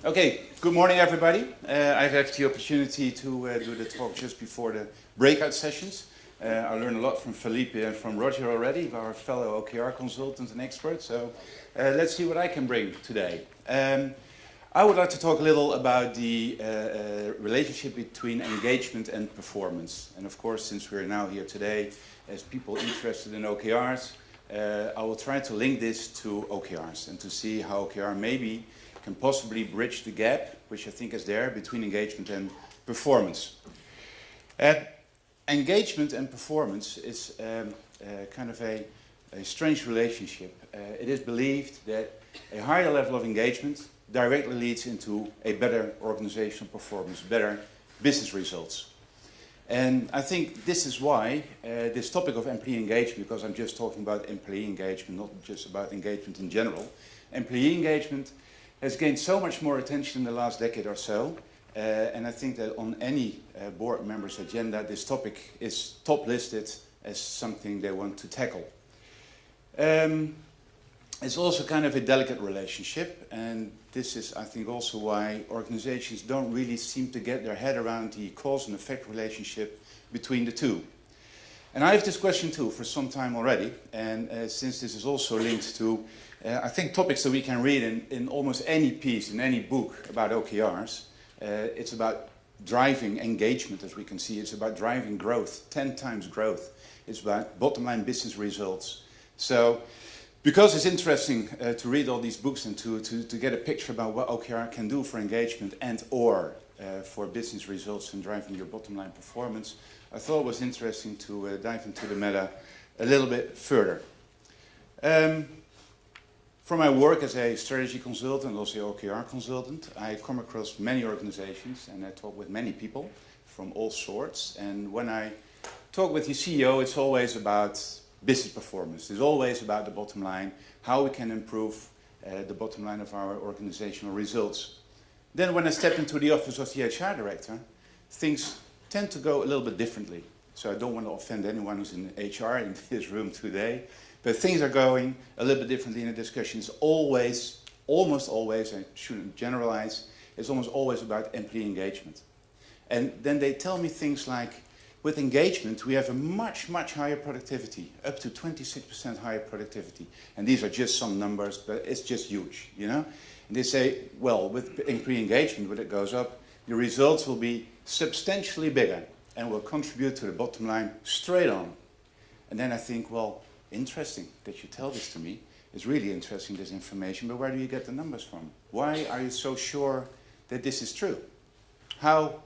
Okay, good morning everybody. I've had the opportunity to do the talk just before the breakout sessions. I learned a lot from Felipe and from Roger already, our fellow OKR consultants and experts. So let's see what I can bring today. I would like to talk a little about the relationship between engagement and performance. And of course, since we're now here today as people interested in OKRs, I will try to link this to OKRs and to see how OKR maybe can possibly bridge the gap, which I think is there, between engagement and performance. Engagement and performance is kind of a strange relationship. It is believed that a higher level of engagement directly leads into a better organizational performance, better business results. And I think this is why this topic of employee engagement, because I'm just talking about employee engagement, not just about engagement in general, employee engagement has gained so much more attention in the last decade or so, and I think that on any board member's agenda, this topic is top listed as something they want to tackle. It's also kind of a delicate relationship, and this is, I think, also why organizations don't really seem to get their head around the cause and effect relationship between the two. And I have this question too for some time already, and since this is also linked to I think topics that we can read in almost any piece, in any book about OKRs, it's about driving engagement, as we can see. It's about driving growth, 10 times growth. It's about bottom line business results. So, because it's interesting to read all these books and to get a picture about what OKR can do for engagement and or for business results and driving your bottom line performance, I thought it was interesting to dive into the matter a little bit further. From my work as a strategy consultant, also OKR consultant, I come across many organizations and I talk with many people from all sorts. And when I talk with the CEO, it's always about business performance. It's always about the bottom line, how we can improve the bottom line of our organizational results. Then when I step into the office of the HR director, things tend to go a little bit differently. So I don't want to offend anyone who's in HR in this room today. But things are going a little bit differently in the discussion. It's always, almost always, I shouldn't generalize, it's almost always about employee engagement. And then they tell me things like, with engagement, we have a much, much higher productivity, up to 26% higher productivity. And these are just some numbers, but it's just huge, you know? And they say, well, with employee engagement, when it goes up, your results will be substantially bigger and will contribute to the bottom line straight on. And then I think, well, interesting that you tell this to me. It's really interesting, this information, but where do you get the numbers from? Why are you so sure that this is true? How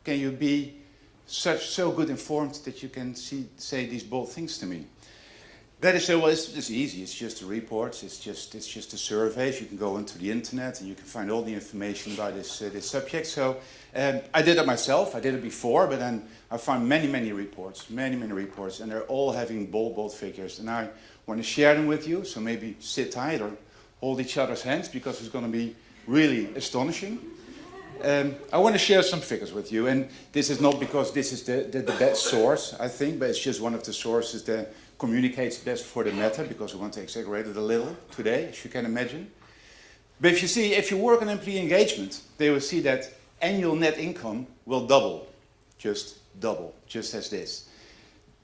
can you be so good informed that you can say these bold things to me? That is, well, it's easy. It's just the reports. It's just the surveys. You can go onto the internet and you can find all the information about this subject. So I did it myself. I did it before, but then I found many reports, and they're all having bold figures. And I want to share them with you. So maybe sit tight or hold each other's hands because it's going to be really astonishing. I want to share some figures with you, and this is not because this is the best source, I think, but it's just one of the sources that communicates best for the matter, because we want to exaggerate it a little today, as you can imagine. But if you work on employee engagement, they will see that annual net income will double, just as this.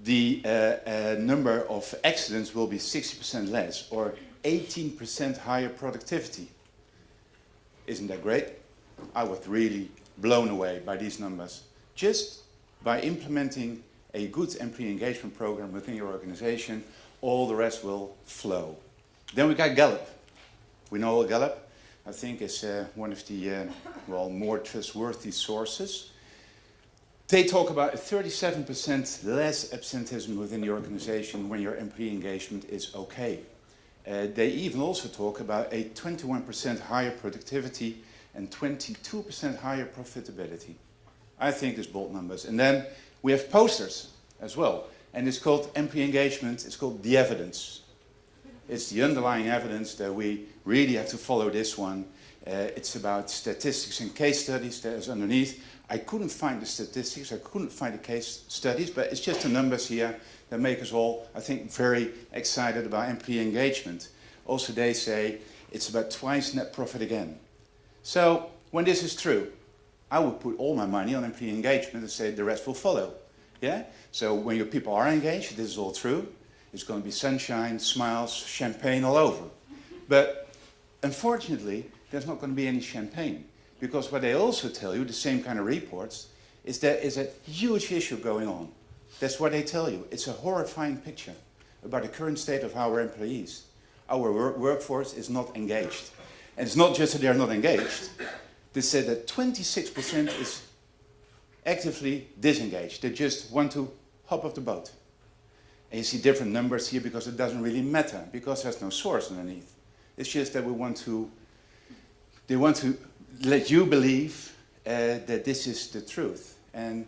The number of accidents will be 60% less, or 18% higher productivity. Isn't that great? I was really blown away by these numbers. Just by implementing a good employee engagement program within your organization, all the rest will flow. Then we got Gallup. We know Gallup, I think, is one of the more trustworthy sources. They talk about a 37% less absenteeism within the organization when your employee engagement is okay. They even also talk about a 21% higher productivity and 22% higher profitability. I think there's bold numbers. And then we have posters as well. And it's called employee engagement. It's called the evidence. It's the underlying evidence that we really have to follow this one. It's about statistics and case studies that is underneath. I couldn't find the statistics. I couldn't find the case studies. But it's just the numbers here that make us all, I think, very excited about employee engagement. Also, they say it's about twice net profit again. So when this is true, I would put all my money on employee engagement and say the rest will follow. Yeah? So when your people are engaged, this is all true. It's going to be sunshine, smiles, champagne all over. But unfortunately, there's not going to be any champagne. Because what they also tell you, the same kind of reports, is there is a huge issue going on. That's what they tell you. It's a horrifying picture about the current state of our employees. Our workforce is not engaged. And it's not just that they're not engaged. They said that 26% is actively disengaged. They just want to hop off the boat. And you see different numbers here because it doesn't really matter, because there's no source underneath. It's just that they want to let you believe that this is the truth. And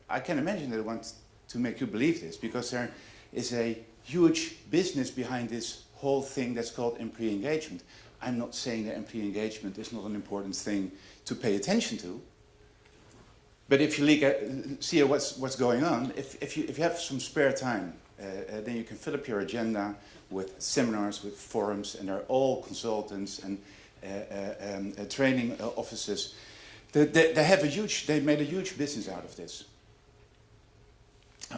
I can imagine they want to make you believe this, because there is a huge business behind this whole thing that's called employee engagement. I'm not saying that employee engagement is not an important thing to pay attention to. But if you see what's going on, if you have some spare time, then you can fill up your agenda with seminars, with forums, and they're all consultants and training offices. They made a huge business out of this.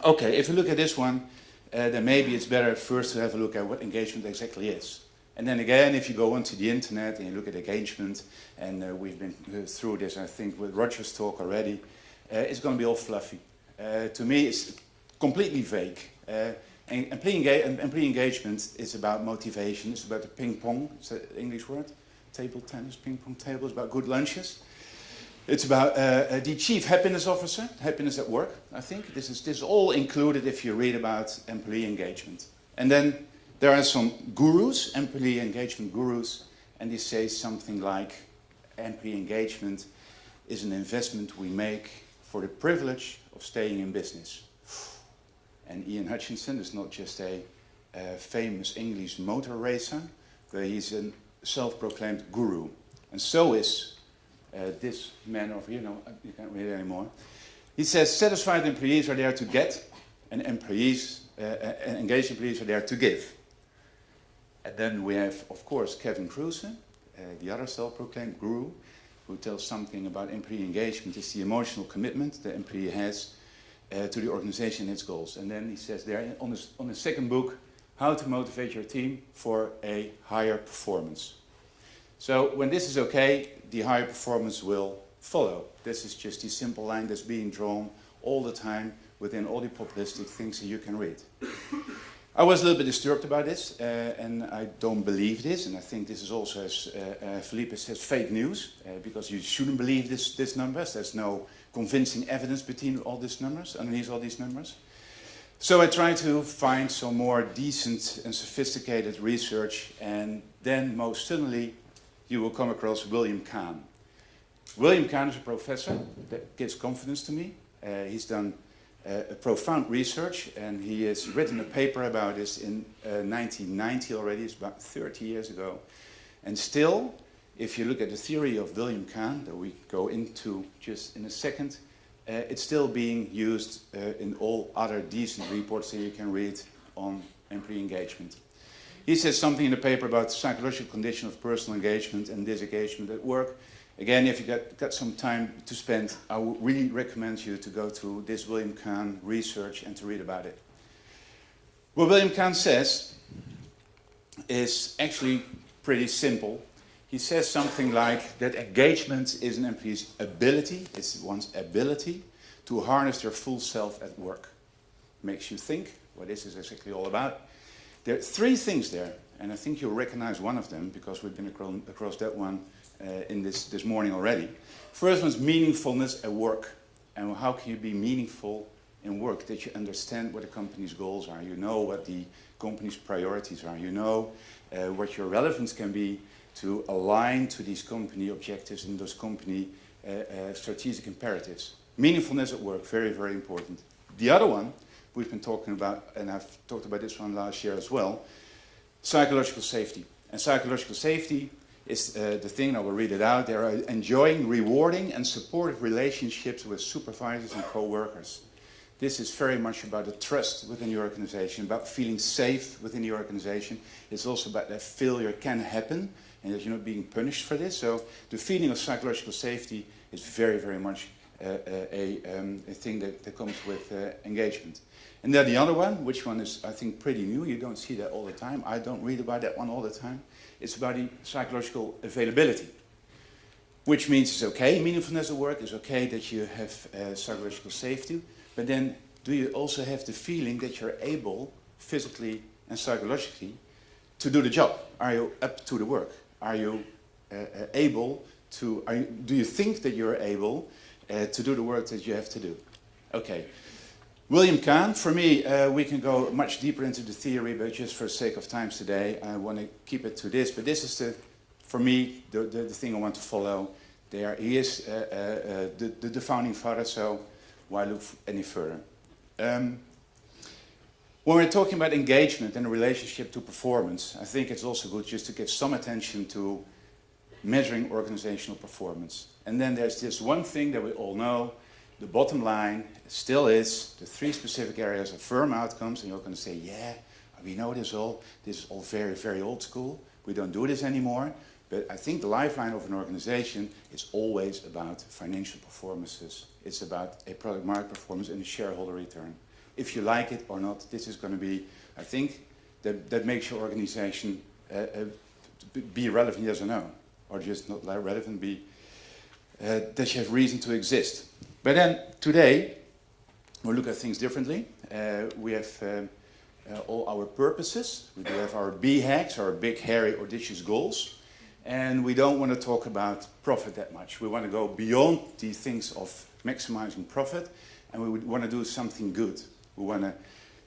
Okay, if you look at this one, then maybe it's better first to have a look at what engagement exactly is. And then again, if you go onto the internet and you look at engagement, and we've been through this, I think, with Roger's talk already, it's going to be all fluffy. To me, it's completely vague. Employee engagement is about motivation. It's about the ping pong. It's an English word. Table tennis, ping pong table. It's about good lunches. It's about the chief happiness officer, happiness at work. I think this is all included if you read about employee engagement. And then there are some gurus, employee engagement gurus, and they say something like, employee engagement is an investment we make for the privilege of staying in business. And Ian Hutchinson is not just a famous English motor racer, but he's a self-proclaimed guru. And so is this man over here. No, you can't read it anymore. He says, satisfied employees are there to get, and engaged employees are there to give. And then we have, of course, Kevin Kruse, the other self-proclaimed guru, who tells something about employee engagement is the emotional commitment the employee has to the organization and its goals. And then he says there on his second book, how to motivate your team for a higher performance. So when this is okay, the higher performance will follow. This is just the simple line that's being drawn all the time within all the populistic things that you can read. I was a little bit disturbed about this, and I don't believe this, and I think this is also, as Felipe says, fake news, because you shouldn't believe these numbers. There's no convincing evidence between all these numbers, underneath all these numbers. So I tried to find some more decent and sophisticated research, and then most certainly you will come across William Kahn. William Kahn is a professor that gives confidence to me. He's done profound research, and he has written a paper about this in 1990 already. It's about 30 years ago. And still, if you look at the theory of William Kahn, that we go into just in a second, it's still being used in all other decent reports that you can read on employee engagement. He says something in the paper about the psychological condition of personal engagement and disengagement at work. Again, if you got some time to spend, I would really recommend you to go to this William Kahn research and to read about it. What William Kahn says is actually pretty simple. He says something like that engagement is an employee's ability, it's one's ability to harness their full self at work. Makes you think what this is exactly all about. There are three things there, and I think you'll recognize one of them because we've been across that one in this morning already. First one is meaningfulness at work. And how can you be meaningful in work? That you understand what the company's goals are. You know what the company's priorities are. You know what your relevance can be to align to these company objectives and those company strategic imperatives. Meaningfulness at work, very, very important. The other one we've been talking about, and I've talked about this one last year as well, psychological safety. And psychological safety is the thing, I will read it out. They are enjoying rewarding and supportive relationships with supervisors and co-workers. This is very much about the trust within your organization, about feeling safe within your organization. It's also about that failure can happen and that you're not being punished for this. So the feeling of psychological safety is very, very much a thing that comes with engagement. And then the other one, which one is, I think, pretty new. You don't see that all the time. I don't read about that one all the time. It's about the psychological availability, which means it's okay, meaningfulness of work, it's okay that you have psychological safety, but then do you also have the feeling that you're able, physically and psychologically, to do the job? Are you up to the work? Are you able to, do you think that you're able to do the work that you have to do? Okay. William Kahn, for me, we can go much deeper into the theory, but just for the sake of time today, I want to keep it to this. But this is, for me, the thing I want to follow. There, he is the founding father, so why look any further? When we're talking about engagement and the relationship to performance, I think it's also good just to give some attention to measuring organizational performance. And then there's this one thing that we all know. The bottom line still is the 3 specific areas of firm outcomes, and you're going to say, yeah, we know this all. This is all very, very old school. We don't do this anymore. But I think the lifeline of an organization is always about financial performances. It's about a product market performance and a shareholder return. If you like it or not, this is going to be, I think, that makes your organization be relevant, yes or no. Or just not relevant, that you have reason to exist. But then today, we'll look at things differently. We have all our purposes. We do have our BHAGs, our big, hairy, audacious goals. And we don't want to talk about profit that much. We want to go beyond the things of maximizing profit, and we want to do something good. We want to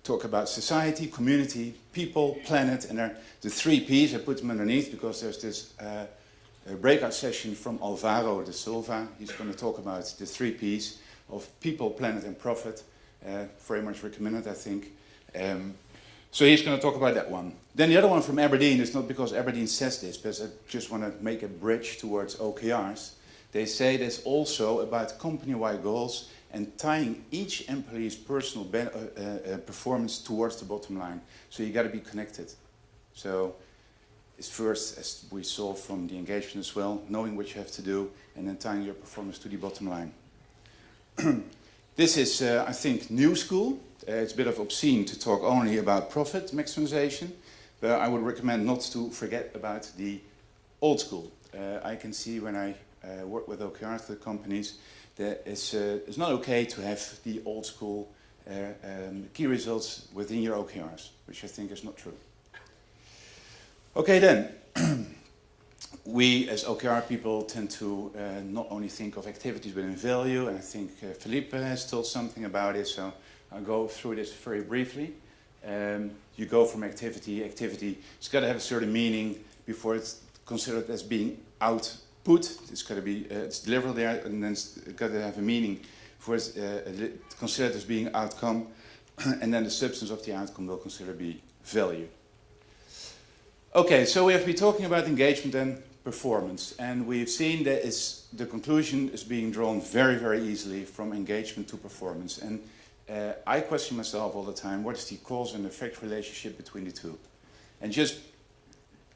talk about society, community, people, planet, and the 3 Ps. I put them underneath because there's this a breakout session from Alvaro de Silva. He's going to talk about the 3 Ps of people, planet, and profit. Very much recommended, I think. So he's going to talk about that one. Then the other one from Aberdeen is not because Aberdeen says this, but I just want to make a bridge towards OKRs. They say there's also about company-wide goals and tying each employee's personal performance towards the bottom line. So you got to be connected. So it's first, as we saw from the engagement as well, knowing what you have to do and then tying your performance to the bottom line. This is, I think, new school. It's a bit of obscene to talk only about profit maximization, but I would recommend not to forget about the old school. I can see when I work with OKRs with companies that it's not okay to have the old school key results within your OKRs, which I think is not true. Okay then, we as OKR people tend to not only think of activities but in value, and I think Philippe has told something about it, so I'll go through this very briefly. You go from activity, it's got to have a certain meaning before it's considered as being output. It's got to be, it's delivered there, and then it's got to have a meaning before it's considered as being outcome, and then the substance of the outcome will consider be value. Okay, so we have been talking about engagement and performance, and we've seen that the conclusion is being drawn very, very easily from engagement to performance. And I question myself all the time, what is the cause and effect relationship between the two? And just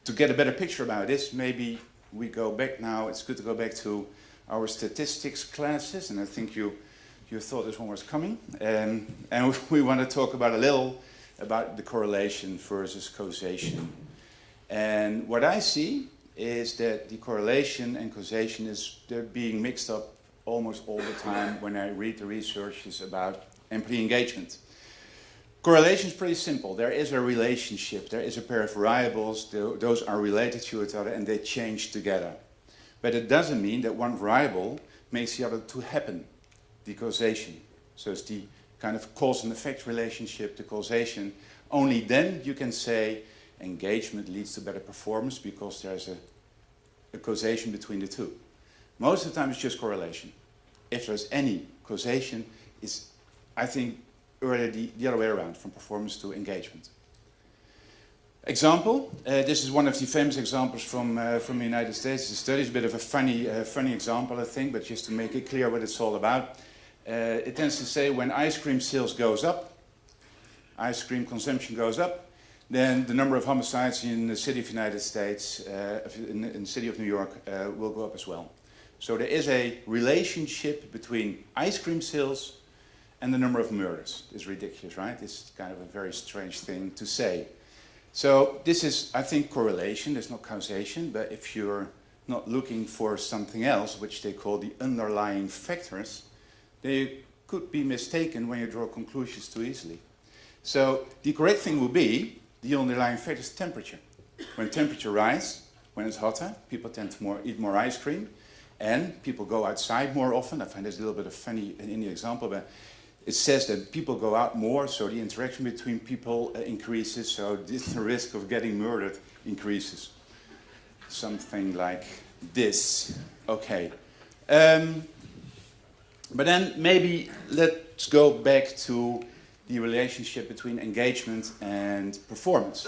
to get a better picture about this, maybe we go back now, it's good to go back to our statistics classes, and I think you thought this one was coming. And we want to talk about a little about the correlation versus causation. And what I see is that the correlation and causation they're being mixed up almost all the time when I read the researches about employee engagement. Correlation is pretty simple. There is a relationship. There is a pair of variables. Those are related to each other and they change together. But it doesn't mean that one variable makes the other two happen, the causation. So it's the kind of cause and effect relationship, the causation. Only then you can say engagement leads to better performance because there's a causation between the two. Most of the time it's just correlation. If there's any causation, it's, I think, earlier the other way around, from performance to engagement. Example, this is one of the famous examples from the United States. The study is a bit of a funny example, I think, but just to make it clear what it's all about. It tends to say when ice cream sales goes up, ice cream consumption goes up, then the number of homicides in the city of United States, in the city of New York, will go up as well. So there is a relationship between ice cream sales and the number of murders. It's ridiculous, right? It's kind of a very strange thing to say. So this is, I think, correlation. There's not causation, but if you're not looking for something else, which they call the underlying factors, they could be mistaken when you draw conclusions too easily. So the correct thing would be the underlying factor is temperature. When temperature rises, when it's hotter, people tend to eat more ice cream, and people go outside more often. I find this a little bit of funny in the example, but it says that people go out more, so the interaction between people increases, so the risk of getting murdered increases. Something like this. Okay. But then maybe let's go back to the relationship between engagement and performance.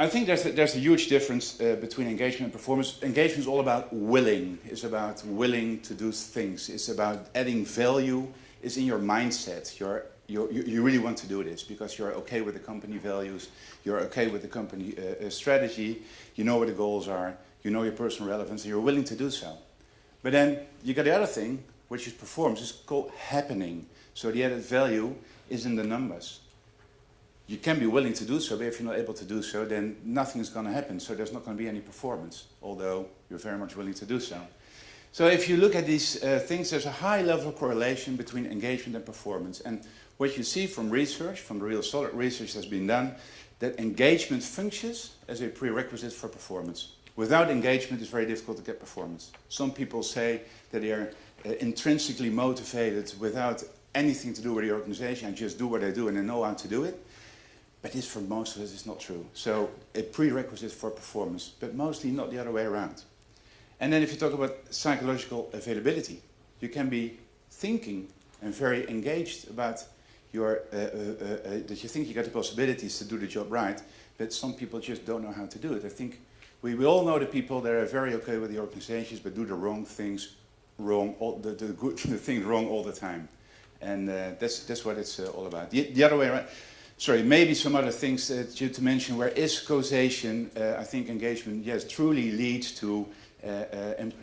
I think there's a huge difference between engagement and performance. Engagement is all about willing. It's about willing to do things. It's about adding value. It's in your mindset. You really want to do this because you're okay with the company values. You're okay with the company strategy. You know what the goals are. You know your personal relevance, and you're willing to do so. But then you got the other thing, which is performance. It's called happening. So the added value is in the numbers. You can be willing to do so, but if you're not able to do so, then nothing is going to happen. So there's not going to be any performance, although you're very much willing to do so. So if you look at these things, there's a high level of correlation between engagement and performance. And what you see from research, from the real solid research that's been done, that engagement functions as a prerequisite for performance. Without engagement, it's very difficult to get performance. Some people say that they are intrinsically motivated without anything to do with the organization and just do what they do and they know how to do it. But this, for most of us, is not true. So a prerequisite for performance, but mostly not the other way around. And then if you talk about psychological availability, you can be thinking and very engaged about your, that you think you got the possibilities to do the job right, but some people just don't know how to do it. I think we all know the people that are very okay with the organizations, but do the wrong things wrong, the things wrong all the time. And that's what it's all about. The other way around. Sorry, maybe some other things to mention. Where is causation? I think engagement, yes, truly leads to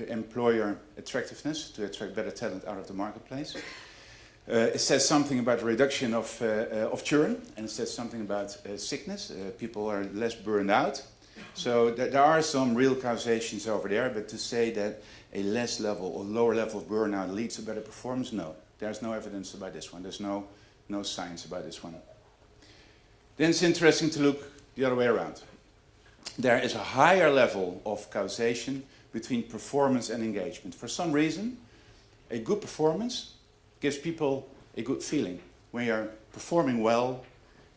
employer attractiveness, to attract better talent out of the marketplace. It says something about the reduction of churn, and it says something about sickness. People are less burned out. So there are some real causations over there, but to say that a less level or lower level of burnout leads to better performance, no. There's no evidence about this one. There's no science about this one. Then it's interesting to look the other way around. There is a higher level of causation between performance and engagement. For some reason, a good performance gives people a good feeling. When you're performing well,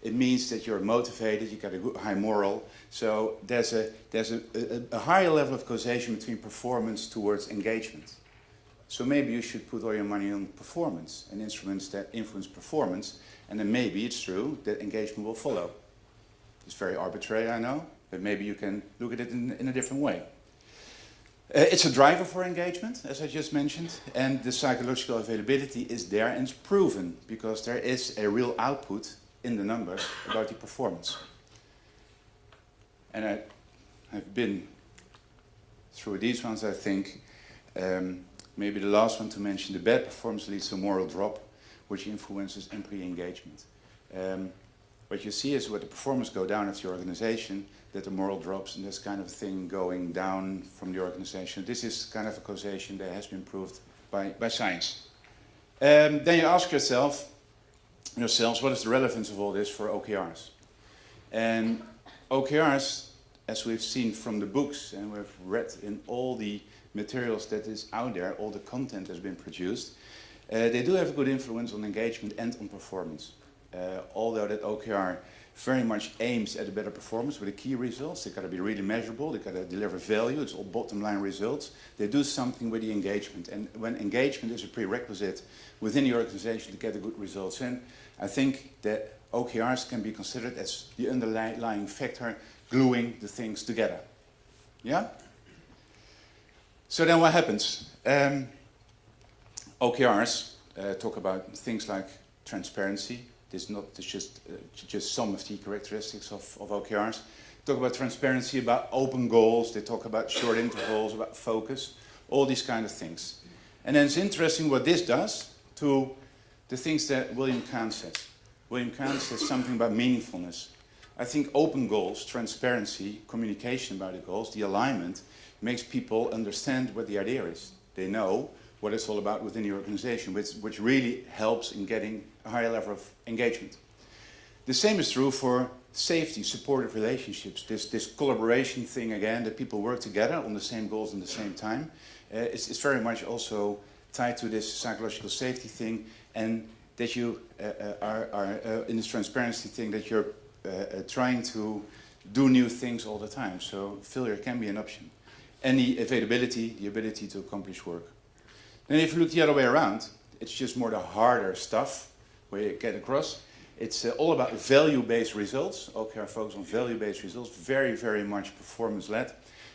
it means that you're motivated, you got a good high moral. So there's a higher level of causation between performance towards engagement. So maybe you should put all your money on performance and instruments that influence performance. And then maybe it's true that engagement will follow. It's very arbitrary, I know, but maybe you can look at it in a different way. It's a driver for engagement, as I just mentioned, and the psychological availability is there and it's proven because there is a real output in the numbers about the performance. And I've been through these ones, I think. Maybe the last one to mention, the bad performance leads to a moral drop, which influences employee engagement. What you see is when the performance go down of the organization, that the moral drops, and this kind of thing going down from the organization. This is kind of a causation that has been proved by science. Then you ask yourselves, what is the relevance of all this for OKRs? And OKRs, as we've seen from the books and we've read in all the materials that is out there, all the content has been produced, they do have a good influence on engagement and on performance. Although that OKR very much aims at a better performance with the key results, they got to be really measurable, they got to deliver value, it's all bottom line results. They do something with the engagement, and when engagement is a prerequisite within the organization to get the good results in, I think that OKRs can be considered as the underlying factor gluing the things together. Yeah? So then what happens? OKRs talk about things like transparency, This is not just some of the characteristics of OKRs. They talk about transparency, about open goals. They talk about short intervals, about focus, all these kind of things. And then it's interesting what this does to the things that William Kahn says. William Kahn says something about meaningfulness. I think open goals, transparency, communication about the goals, the alignment, makes people understand what the idea is. They know what it's all about within the organization, which really helps in getting a higher level of engagement. The same is true for safety, supportive relationships. This collaboration thing again, that people work together on the same goals at the same time, it's very much also tied to this psychological safety thing, and that you are in this transparency thing, that you're trying to do new things all the time. So failure can be an option. And the availability, the ability to accomplish work. Then if you look the other way around, it's just more the harder stuff where you get across. It's all about value-based results. OKR focus on value-based results, very, very much performance-led.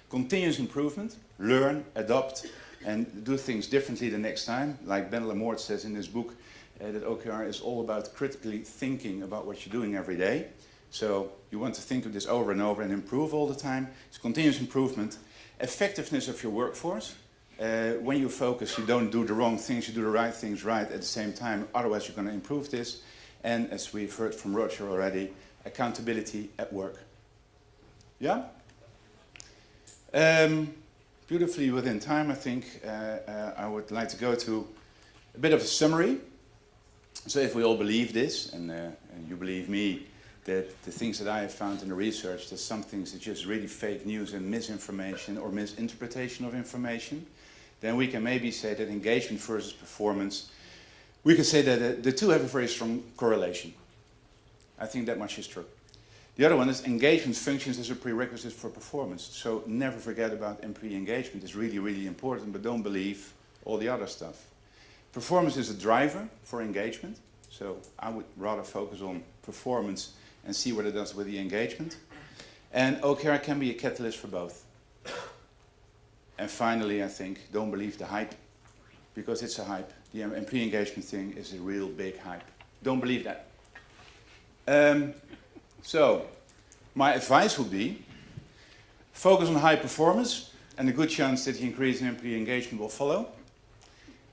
Continuous improvement, learn, adopt, and do things differently the next time. Like Ben Lamort says in his book, that OKR is all about critically thinking about what you're doing every day. So you want to think of this over and over and improve all the time. It's continuous improvement. Effectiveness of your workforce. When you focus, you don't do the wrong things, you do the right things right at the same time. Otherwise, you're going to improve this. And as we've heard from Roger already, accountability at work. Yeah? Beautifully within time, I think I would like to go to a bit of a summary. So if we all believe this, and you believe me, that the things that I have found in the research, that some things are just really fake news and misinformation or misinterpretation of information, then we can maybe say that engagement versus performance, we can say that the two have a very strong correlation. I think that much is true. The other one is engagement functions as a prerequisite for performance. So never forget about employee engagement. It's really, really important, but don't believe all the other stuff. Performance is a driver for engagement. So I would rather focus on performance and see what it does with the engagement. And OKR can be a catalyst for both. And finally, I think, don't believe the hype, because it's a hype. The employee engagement thing is a real big hype. Don't believe that. So, my advice would be, focus on high performance, and a good chance that the increase in employee engagement will follow.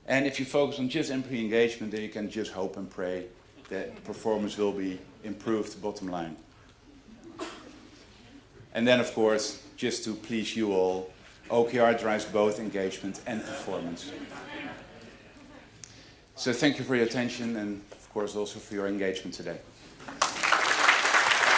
And if you focus on just employee engagement, then you can just hope and pray that performance will be improved, bottom line. And then, of course, just to please you all, OKR drives both engagement and performance. So thank you for your attention and, of course, also for your engagement today.